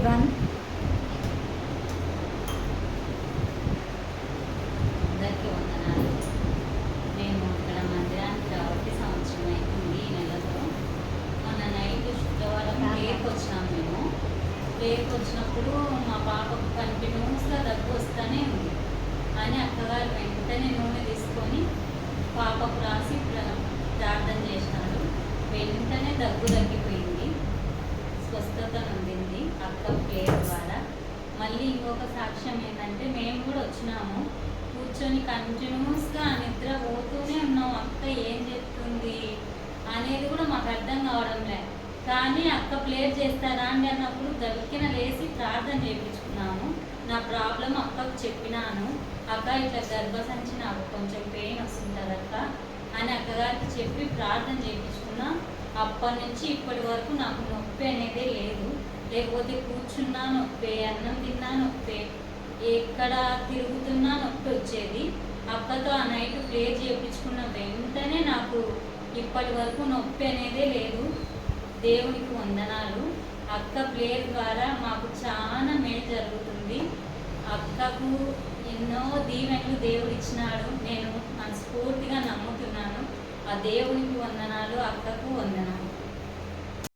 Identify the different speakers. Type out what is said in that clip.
Speaker 1: One
Speaker 2: అందరికీ వందనాలు. మేము ఇక్కడ మందిరానికి రాబట్టి సంవత్సరం అవుతుంది. ఈ నెలలో మొన్న నైట్ శుక్రవారం ప్లేకి వచ్చినాం. మేము ప్లేకి వచ్చినప్పుడు మా పాపకు కంటిన్యూస్గా దగ్గు వస్తూనే ఉంది అని అక్కగారు వెంటనే నూనె తీసుకొని పాపకు రాసి ప్రార్థన చేసినారు. వెంటనే దగ్గు తగ్గిపోయింది, స్వస్థత నొందింది అక్క ప్లేయర్ ద్వారా. మళ్ళీ ఇంకొక సాక్ష్యం ఏంటంటే, మేము కూడా వచ్చినాము, కూర్చొని కంటిన్యూస్గా నిద్ర పోతూనే ఉన్నాం. అక్క ఏం చెప్తుంది అనేది కూడా మాకు అర్థం కావడం లేదు. కానీ అక్క ప్లేయర్ చేస్తారా అండి అన్నప్పుడు దొరికిన లేచి ప్రార్థన చేయించుకున్నాము. నా ప్రాబ్లం అక్కకు చెప్పినాను. అక్క ఇట్లా గర్భసంచి నాకు కొంచెం పెయిన్ వస్తుంటుంది అక్క అని అక్కగారికి చెప్పి ప్రార్థన చేయించుకున్నా. అప్పటి నుంచి ఇప్పటి వరకు నాకు నొప్పి అనేదే లేదు. లేకపోతే కూర్చున్నా నొప్పి, అన్నం తిన్నా నొప్పి, ఎక్కడ తిరుగుతున్నా నొప్పి వచ్చేది. అక్కతో ఆ నైట్ ప్రే చేయించుకున్న వెంటనే నాకు ఇప్పటి వరకు నొప్పి అనేదే లేదు. దేవునికి వందనాలు. అక్క ప్రేయర్ ద్వారా మాకు చాలా మేలు జరుగుతుంది. అక్కకు ఎన్నో దీవెనలు దేవుడు ఇచ్చినాడు. నేను మనస్ఫూర్తిగా నమ్ముతున్నాను. ఆ దేవునికి వందనాలు, అక్కకు వందనాలు.